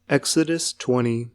Exodus 20.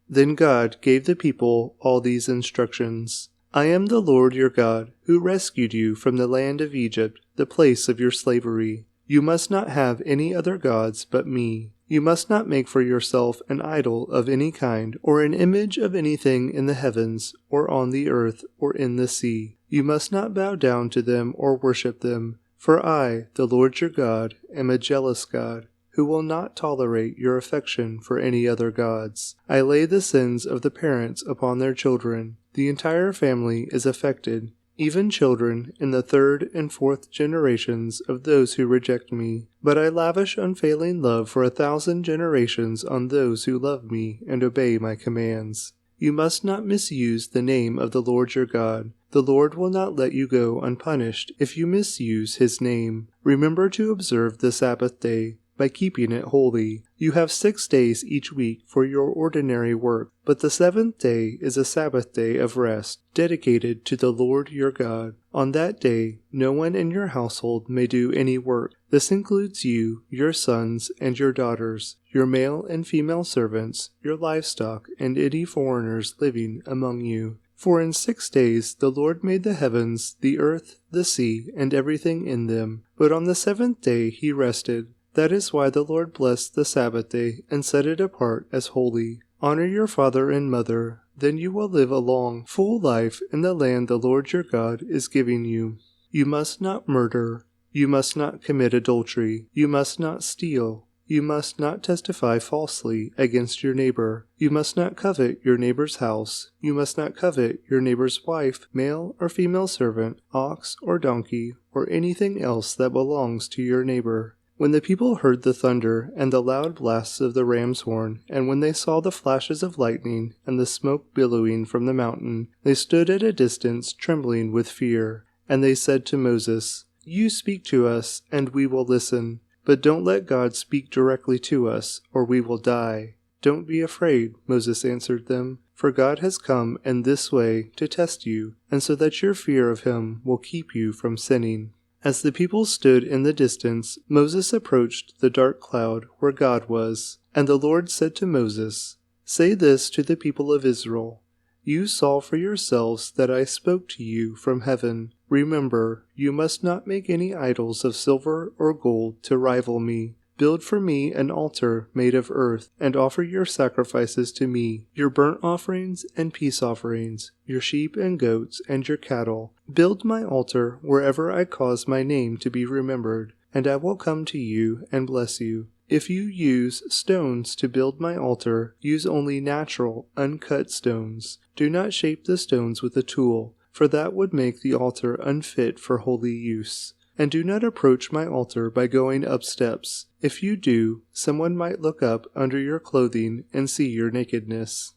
Then God gave the people all these instructions. I am the Lord your God, who rescued you from the land of Egypt, the place of your slavery. You must not have any other gods but me. You must not make for yourself an idol of any kind, or an image of anything in the heavens, or on the earth, or in the sea. You must not bow down to them or worship them. For I, the Lord your God, am a jealous God, who will not tolerate your affection for any other gods. I lay the sins of the parents upon their children. The entire family is affected, even children in the third and fourth generations of those who reject me. But I lavish unfailing love for 1,000 generations on those who love me and obey my commands. You must not misuse the name of the Lord your God. The Lord will not let you go unpunished if you misuse his name. Remember to observe the Sabbath day by keeping it holy. You have 6 days each week for your ordinary work, but the 7th day is a Sabbath day of rest, dedicated to the Lord your God. On that day, no one in your household may do any work. This includes you, your sons, and your daughters, your male and female servants, your livestock, and any foreigners living among you. For in 6 days the Lord made the heavens, the earth, the sea, and everything in them. But on the 7th day he rested. That is why the Lord blessed the Sabbath day and set it apart as holy. Honor your father and mother, then you will live a long, full life in the land the Lord your God is giving you. You must not murder. You must not commit adultery. You must not steal. You must not testify falsely against your neighbor. You must not covet your neighbor's house. You must not covet your neighbor's wife, male or female servant, ox or donkey, or anything else that belongs to your neighbor. When the people heard the thunder and the loud blasts of the ram's horn, and when they saw the flashes of lightning and the smoke billowing from the mountain, they stood at a distance trembling with fear. And they said to Moses, You speak to us, and we will listen. But don't let God speak directly to us, or we will die. Don't be afraid, Moses answered them, for God has come in this way to test you, and so that your fear of him will keep you from sinning. As the people stood in the distance, Moses approached the dark cloud where God was, and the Lord said to Moses, Say this to the people of Israel, You saw for yourselves that I spoke to you from heaven. Remember, you must not make any idols of silver or gold to rival me. Build for me an altar made of earth, and offer your sacrifices to me, your burnt offerings and peace offerings, your sheep and goats and your cattle. Build my altar wherever I cause my name to be remembered, and I will come to you and bless you. If you use stones to build my altar, use only natural, uncut stones. Do not shape the stones with a tool, for that would make the altar unfit for holy use. And do not approach my altar by going up steps. If you do, someone might look up under your clothing and see your nakedness.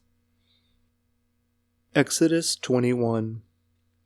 Exodus 21.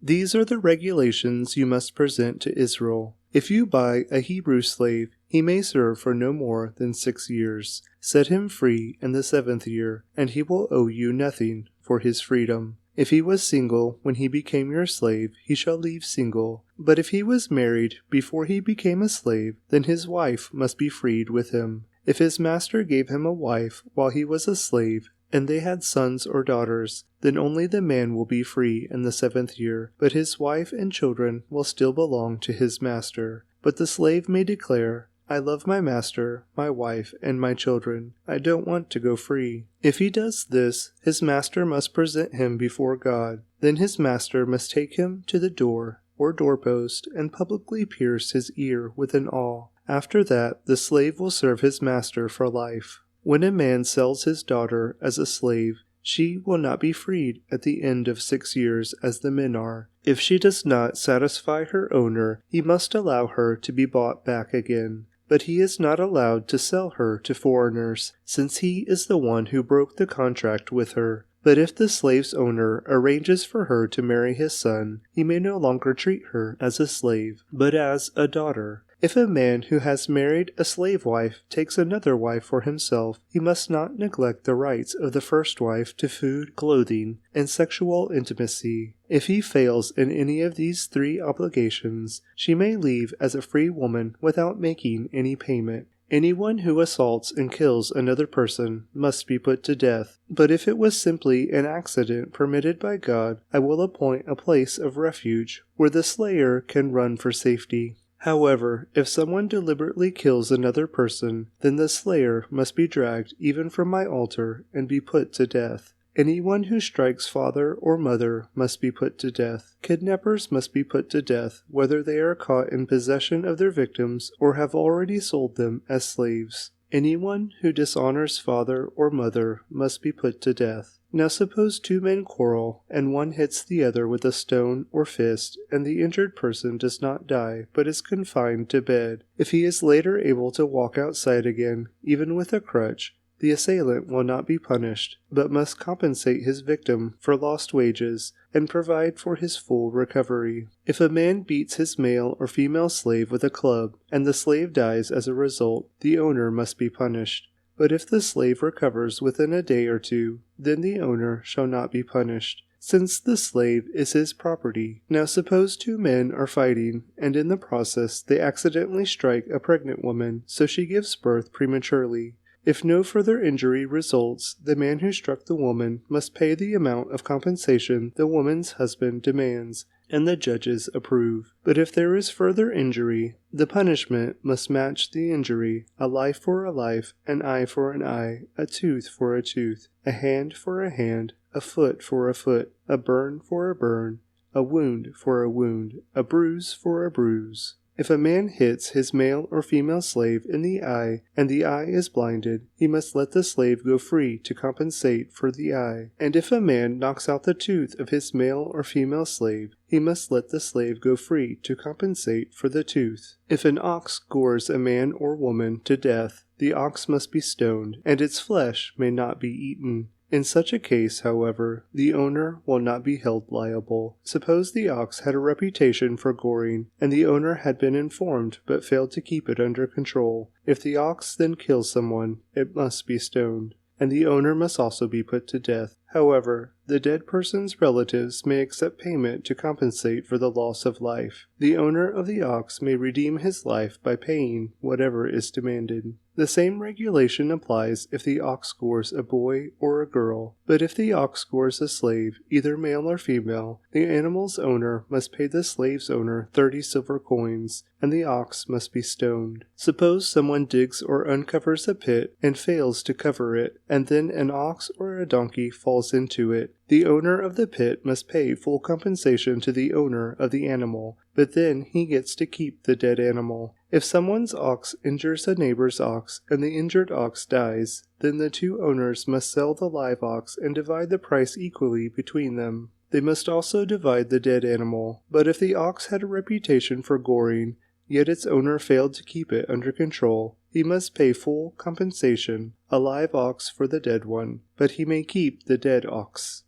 These are the regulations you must present to Israel. If you buy a Hebrew slave, he may serve for no more than 6 years. Set him free in the 7th year, and he will owe you nothing for his freedom. If he was single when he became your slave, he shall leave single. But if he was married before he became a slave, then his wife must be freed with him. If his master gave him a wife while he was a slave, and they had sons or daughters, then only the man will be free in the 7th year, but his wife and children will still belong to his master. But the slave may declare, I love my master, my wife, and my children. I don't want to go free. If he does this, his master must present him before God. Then his master must take him to the door or doorpost and publicly pierce his ear with an awl. After that, the slave will serve his master for life. When a man sells his daughter as a slave, she will not be freed at the end of 6 years as the men are. If she does not satisfy her owner, he must allow her to be bought back again. But he is not allowed to sell her to foreigners, since he is the one who broke the contract with her. But if the slave's owner arranges for her to marry his son, he may no longer treat her as a slave, but as a daughter. If a man who has married a slave wife takes another wife for himself, he must not neglect the rights of the first wife to food, clothing, and sexual intimacy. If he fails in any of these 3 obligations, she may leave as a free woman without making any payment. Anyone who assaults and kills another person must be put to death. But if it was simply an accident permitted by God, I will appoint a place of refuge where the slayer can run for safety. However, if someone deliberately kills another person, then the slayer must be dragged even from my altar and be put to death. Anyone who strikes father or mother must be put to death. Kidnappers must be put to death, whether they are caught in possession of their victims or have already sold them as slaves. Anyone who dishonors father or mother must be put to death. Now suppose two men quarrel, and one hits the other with a stone or fist, and the injured person does not die, but is confined to bed. If he is later able to walk outside again, even with a crutch, the assailant will not be punished, but must compensate his victim for lost wages and provide for his full recovery. If a man beats his male or female slave with a club, and the slave dies as a result, the owner must be punished. But if the slave recovers within a day or two, then the owner shall not be punished, since the slave is his property. Now suppose two men are fighting, and in the process they accidentally strike a pregnant woman, so she gives birth prematurely. If no further injury results, the man who struck the woman must pay the amount of compensation the woman's husband demands, and the judges approve. But if there is further injury, the punishment must match the injury: a life for a life, an eye for an eye, a tooth for a tooth, a hand for a hand, a foot for a foot, a burn for a burn, a wound for a wound, a bruise for a bruise. If a man hits his male or female slave in the eye, and the eye is blinded, he must let the slave go free to compensate for the eye. And if a man knocks out the tooth of his male or female slave, he must let the slave go free to compensate for the tooth. If an ox gores a man or woman to death, the ox must be stoned, and its flesh may not be eaten. In such a case, however, the owner will not be held liable. Suppose the ox had a reputation for goring, and the owner had been informed but failed to keep it under control. If the ox then kills someone, it must be stoned, and the owner must also be put to death. However, the dead person's relatives may accept payment to compensate for the loss of life. The owner of the ox may redeem his life by paying whatever is demanded. The same regulation applies if the ox gores a boy or a girl, but if the ox gores a slave, either male or female, the animal's owner must pay the slave's owner 30 silver coins, and the ox must be stoned. Suppose someone digs or uncovers a pit and fails to cover it, and then an ox or a donkey falls into it. The owner of the pit must pay full compensation to the owner of the animal, but then he gets to keep the dead animal. If someone's ox injures a neighbor's ox and the injured ox dies, then the two owners must sell the live ox and divide the price equally between them. They must also divide the dead animal, but if the ox had a reputation for goring, yet its owner failed to keep it under control, he must pay full compensation, a live ox for the dead one, but he may keep the dead ox.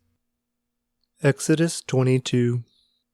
Exodus 22.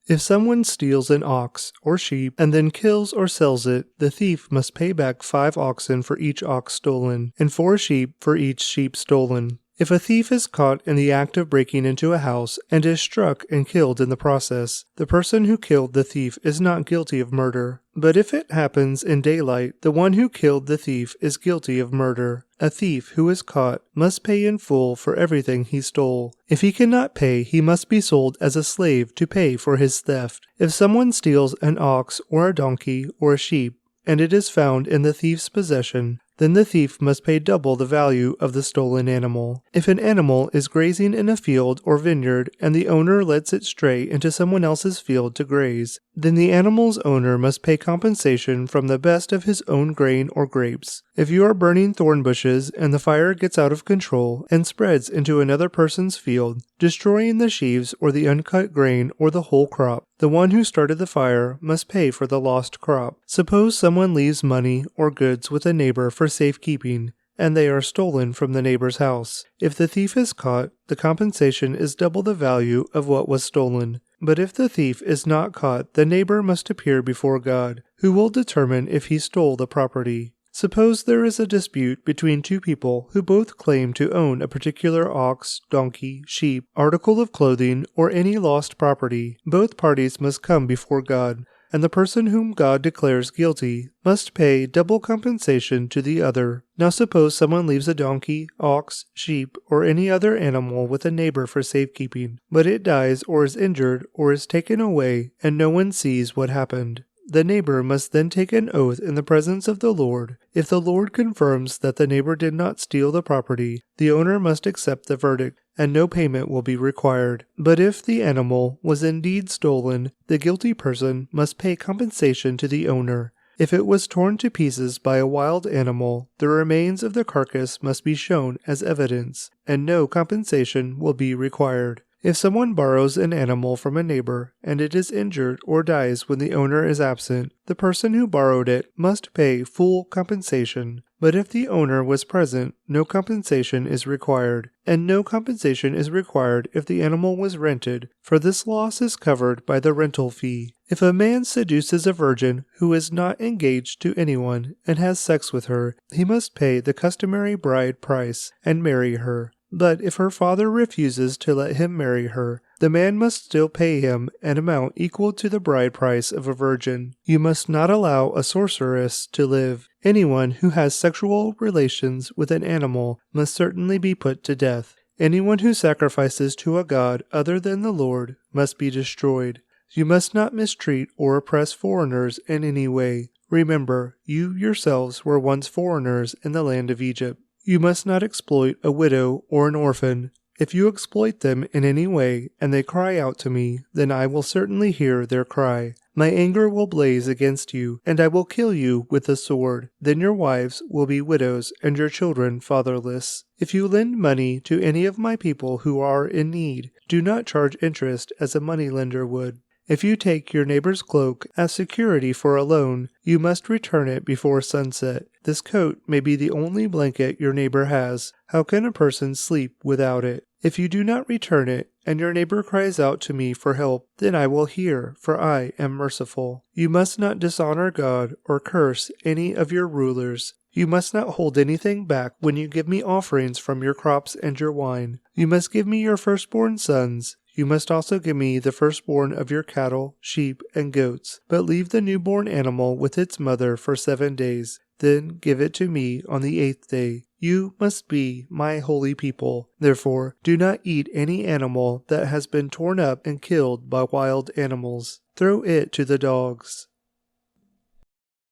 If someone steals an ox or sheep and then kills or sells it, the thief must pay back 5 oxen for each ox stolen, and 4 sheep for each sheep stolen. If a thief is caught in the act of breaking into a house and is struck and killed in the process, the person who killed the thief is not guilty of murder. But if it happens in daylight, the one who killed the thief is guilty of murder. A thief who is caught must pay in full for everything he stole. If he cannot pay, he must be sold as a slave to pay for his theft. If someone steals an ox or a donkey or a sheep, and it is found in the thief's possession, then the thief must pay double the value of the stolen animal. If an animal is grazing in a field or vineyard and the owner lets it stray into someone else's field to graze, then the animal's owner must pay compensation from the best of his own grain or grapes. If you are burning thorn bushes and the fire gets out of control and spreads into another person's field, destroying the sheaves or the uncut grain or the whole crop, the one who started the fire must pay for the lost crop. Suppose someone leaves money or goods with a neighbor for safekeeping, and they are stolen from the neighbor's house. If the thief is caught, the compensation is double the value of what was stolen. But if the thief is not caught, the neighbor must appear before God, who will determine if he stole the property. Suppose there is a dispute between two people who both claim to own a particular ox, donkey, sheep, article of clothing, or any lost property. Both parties must come before God. and the person whom God declares guilty must pay double compensation to the other. Now suppose someone leaves a donkey, ox, sheep, or any other animal with a neighbor for safekeeping, but it dies or is injured or is taken away, and no one sees what happened. The neighbor must then take an oath in the presence of the Lord. If the Lord confirms that the neighbor did not steal the property, the owner must accept the verdict, and no payment will be required. But if the animal was indeed stolen, the guilty person must pay compensation to the owner. If it was torn to pieces by a wild animal, the remains of the carcass must be shown as evidence, and no compensation will be required. If someone borrows an animal from a neighbor and it is injured or dies when the owner is absent, the person who borrowed it must pay full compensation. But if the owner was present, no compensation is required, and no compensation is required if the animal was rented, for this loss is covered by the rental fee. If a man seduces a virgin who is not engaged to anyone and has sex with her, he must pay the customary bride price and marry her. But if her father refuses to let him marry her, the man must still pay him an amount equal to the bride price of a virgin. You must not allow a sorceress to live. Anyone who has sexual relations with an animal must certainly be put to death. Anyone who sacrifices to a god other than the Lord must be destroyed. You must not mistreat or oppress foreigners in any way. Remember, you yourselves were once foreigners in the land of Egypt. You must not exploit a widow or an orphan. If you exploit them in any way, and they cry out to me, then I will certainly hear their cry. My anger will blaze against you, and I will kill you with the sword. Then your wives will be widows, and your children fatherless. If you lend money to any of my people who are in need, do not charge interest as a moneylender would. If you take your neighbor's cloak as security for a loan, you must return it before sunset. This coat may be the only blanket your neighbor has. How can a person sleep without it? If you do not return it, and your neighbor cries out to me for help, then I will hear, for I am merciful. You must not dishonor God or curse any of your rulers. You must not hold anything back when you give me offerings from your crops and your wine. You must give me your firstborn sons. You must also give me the firstborn of your cattle, sheep, and goats, but leave the newborn animal with its mother for 7 days. Then give it to me on the 8th day. You must be my holy people. Therefore, do not eat any animal that has been torn up and killed by wild animals. Throw it to the dogs.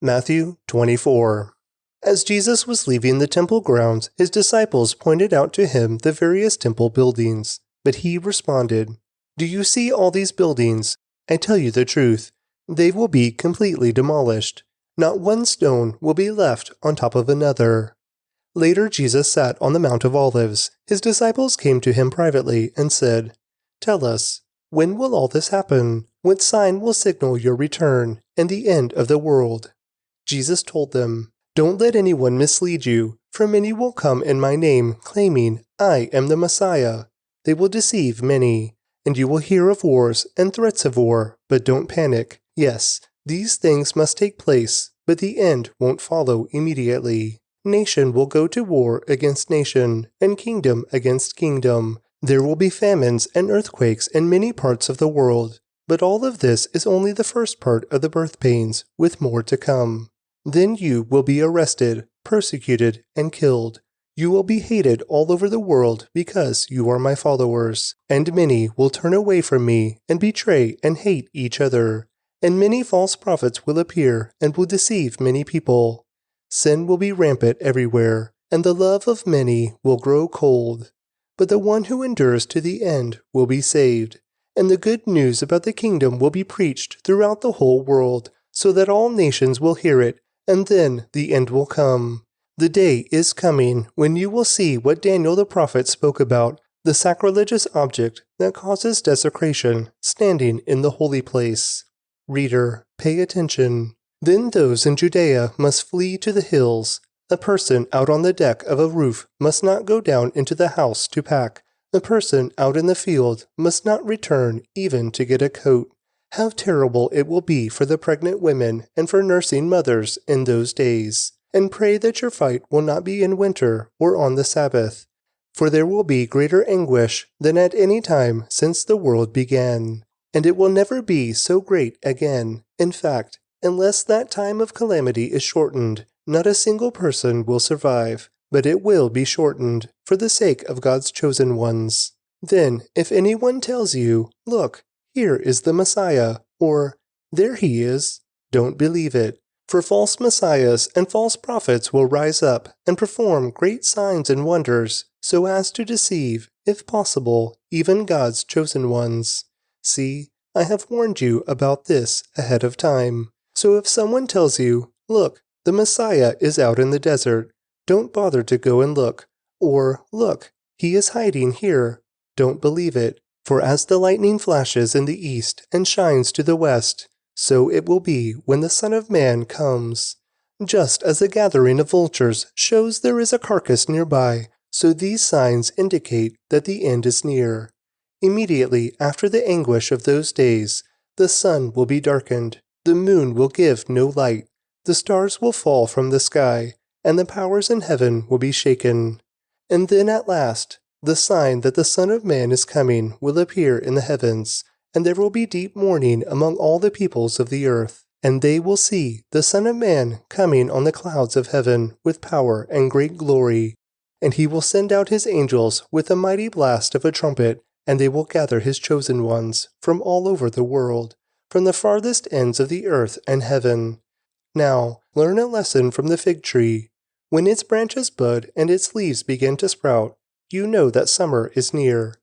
Matthew 24. As Jesus was leaving the temple grounds, his disciples pointed out to him the various temple buildings. But he responded, "Do you see all these buildings? I tell you the truth. They will be completely demolished. Not one stone will be left on top of another." Later Jesus sat on the Mount of Olives. His disciples came to him privately and said, "Tell us, when will all this happen? What sign will signal your return and the end of the world?" Jesus told them, "Don't let anyone mislead you, for many will come in my name, claiming, 'I am the Messiah.' They will deceive many, and you will hear of wars and threats of war, but don't panic. Yes, these things must take place, but the end won't follow immediately. Nation will go to war against nation, and kingdom against kingdom. There will be famines and earthquakes in many parts of the world, but all of this is only the first part of the birth pains, with more to come. Then you will be arrested, persecuted, and killed. You will be hated all over the world because you are my followers, and many will turn away from me and betray and hate each other. And many false prophets will appear and will deceive many people. Sin will be rampant everywhere, and the love of many will grow cold. But the one who endures to the end will be saved. And the good news about the kingdom will be preached throughout the whole world, so that all nations will hear it, and then the end will come. The day is coming when you will see what Daniel the prophet spoke about, the sacrilegious object that causes desecration standing in the holy place. Reader, pay attention. Then those in Judea must flee to the hills. A person out on the deck of a roof must not go down into the house to pack. A person out in the field must not return even to get a coat. How terrible it will be for the pregnant women and for nursing mothers in those days. And pray that your fight will not be in winter or on the Sabbath, for there will be greater anguish than at any time since the world began. and it will never be so great again. In fact, unless that time of calamity is shortened, not a single person will survive, but it will be shortened for the sake of God's chosen ones. Then, if anyone tells you, "Look, here is the Messiah," or "There he is," don't believe it. For false messiahs and false prophets will rise up and perform great signs and wonders, so as to deceive, if possible, even God's chosen ones. See, I have warned you about this ahead of time. So if someone tells you, "Look, the Messiah is out in the desert," don't bother to go and look. Or, "Look, he is hiding here." Don't believe it. For as the lightning flashes in the east and shines to the west, so it will be when the Son of Man comes. Just as a gathering of vultures shows there is a carcass nearby, so these signs indicate that the end is near. Immediately after the anguish of those days, the sun will be darkened, the moon will give no light, the stars will fall from the sky, and the powers in heaven will be shaken. And then at last, the sign that the Son of Man is coming will appear in the heavens, and there will be deep mourning among all the peoples of the earth. And they will see the Son of Man coming on the clouds of heaven with power and great glory. And he will send out his angels with a mighty blast of a trumpet, and they will gather his chosen ones from all over the world, from the farthest ends of the earth and heaven. Now, learn a lesson from the fig tree. When its branches bud and its leaves begin to sprout, you know that summer is near.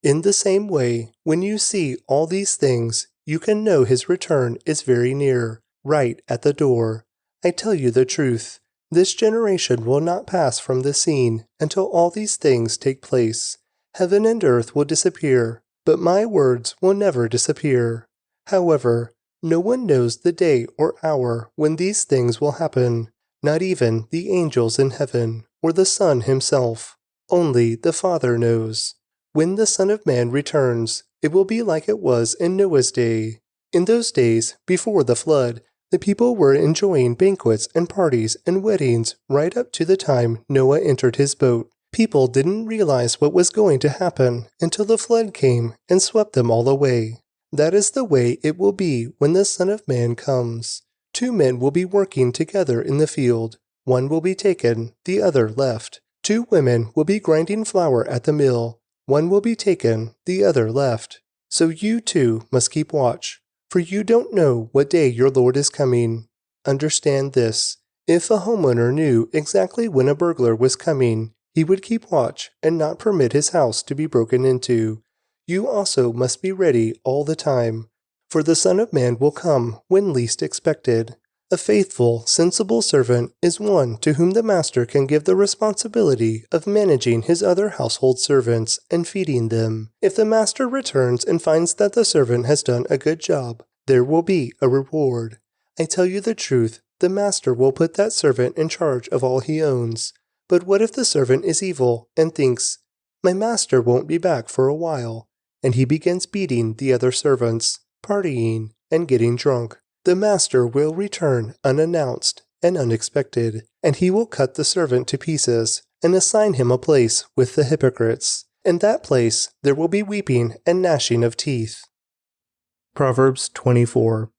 In the same way, when you see all these things, you can know his return is very near, right at the door. I tell you the truth, this generation will not pass from the scene until all these things take place. Heaven and earth will disappear, but my words will never disappear. However, no one knows the day or hour when these things will happen, not even the angels in heaven or the Son himself. Only the Father knows. When the Son of Man returns, it will be like it was in Noah's day. In those days, before the flood, the people were enjoying banquets and parties and weddings right up to the time Noah entered his boat. People didn't realize what was going to happen until the flood came and swept them all away. That is the way it will be when the Son of Man comes. 2 men will be working together in the field. One will be taken, the other left. 2 women will be grinding flour at the mill. One will be taken, the other left. So you too must keep watch, for you don't know what day your Lord is coming. Understand this. If a homeowner knew exactly when a burglar was coming, he would keep watch and not permit his house to be broken into. You also must be ready all the time, for the Son of Man will come when least expected. A faithful, sensible servant is one to whom the master can give the responsibility of managing his other household servants and feeding them. If the master returns and finds that the servant has done a good job, there will be a reward. I tell you the truth, the master will put that servant in charge of all he owns. But what if the servant is evil and thinks, "My master won't be back for a while," and he begins beating the other servants, partying, and getting drunk? The master will return unannounced and unexpected, and he will cut the servant to pieces and assign him a place with the hypocrites. In that place there will be weeping and gnashing of teeth. Proverbs 24.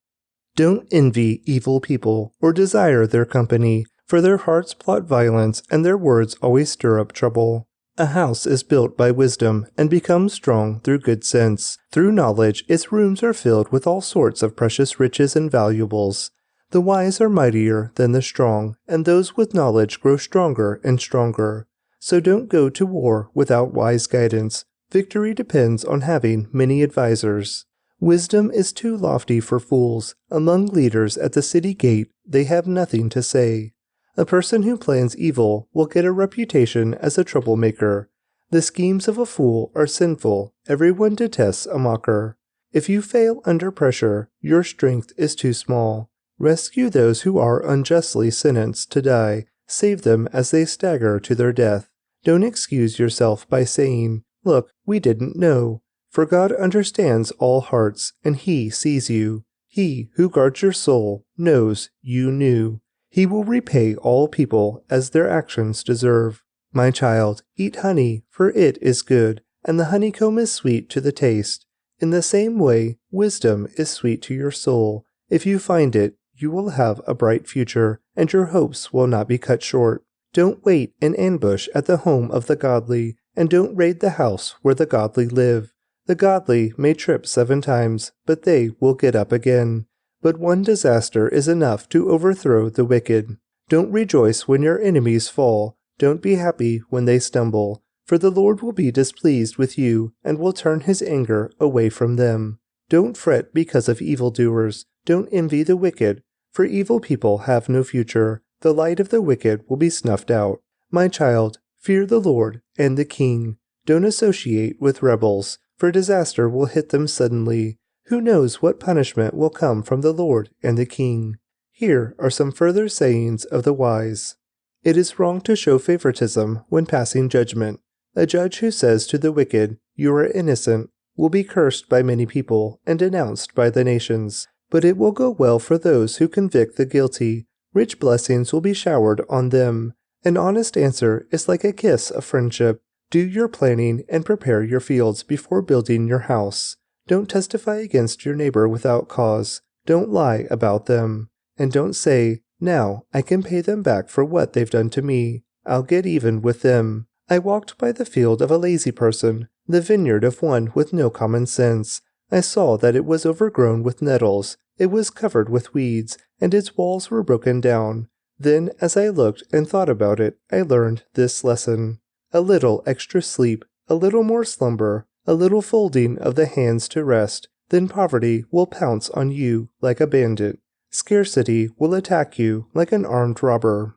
Don't envy evil people or desire their company, for their hearts plot violence and their words always stir up trouble. A house is built by wisdom and becomes strong through good sense. Through knowledge, its rooms are filled with all sorts of precious riches and valuables. The wise are mightier than the strong, and those with knowledge grow stronger and stronger. So don't go to war without wise guidance. Victory depends on having many advisers. Wisdom is too lofty for fools. Among leaders at the city gate, they have nothing to say. A person who plans evil will get a reputation as a troublemaker. The schemes of a fool are sinful. Everyone detests a mocker. If you fail under pressure, your strength is too small. Rescue those who are unjustly sentenced to die. Save them as they stagger to their death. Don't excuse yourself by saying, "Look, we didn't know." For God understands all hearts, and He sees you. He who guards your soul knows you knew. He will repay all people as their actions deserve. My child, eat honey, for it is good, and the honeycomb is sweet to the taste. In the same way, wisdom is sweet to your soul. If you find it, you will have a bright future, and your hopes will not be cut short. Don't wait in ambush at the home of the godly, and don't raid the house where the godly live. The godly may trip 7 times, but they will get up again. But one disaster is enough to overthrow the wicked. Don't rejoice when your enemies fall. Don't be happy when they stumble. For the Lord will be displeased with you, and will turn his anger away from them. Don't fret because of evildoers. Don't envy the wicked, for evil people have no future. The light of the wicked will be snuffed out. My child, fear the Lord and the king. Don't associate with rebels, for disaster will hit them suddenly. Who knows what punishment will come from the Lord and the king? Here are some further sayings of the wise. It is wrong to show favoritism when passing judgment. A judge who says to the wicked, "You are innocent," will be cursed by many people and denounced by the nations. But it will go well for those who convict the guilty. Rich blessings will be showered on them. An honest answer is like a kiss of friendship. Do your planning and prepare your fields before building your house. Don't testify against your neighbor without cause. Don't lie about them. And don't say, "Now I can pay them back for what they've done to me. I'll get even with them." I walked by the field of a lazy person, the vineyard of one with no common sense. I saw that it was overgrown with nettles, it was covered with weeds, and its walls were broken down. Then, as I looked and thought about it, I learned this lesson. A little extra sleep, a little more slumber, a little folding of the hands to rest, then poverty will pounce on you like a bandit. Scarcity will attack you like an armed robber.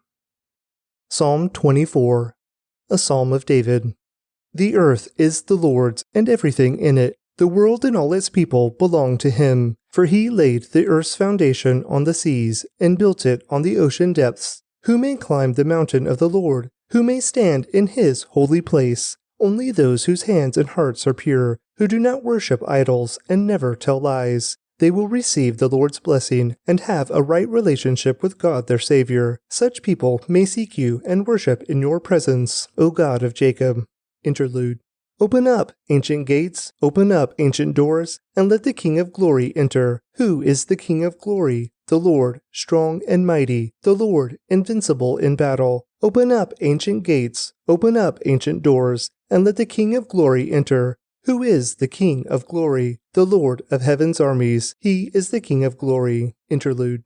Psalm 24. A Psalm of David. The earth is the Lord's, and everything in it. The world and all its people belong to him. For he laid the earth's foundation on the seas, and built it on the ocean depths. Who may climb the mountain of the Lord? Who may stand in his holy place? Only those whose hands and hearts are pure, who do not worship idols and never tell lies. They will receive the Lord's blessing and have a right relationship with God their Savior. Such people may seek you and worship in your presence, O God of Jacob. Interlude. Open up, ancient gates, open up, ancient doors, and let the King of Glory enter. Who is the King of Glory? The Lord, strong and mighty, the Lord, invincible in battle. Open up, ancient gates, open up, ancient doors, and let the King of Glory enter. Who is the King of Glory? The Lord of heaven's armies. He is the King of Glory. Interlude.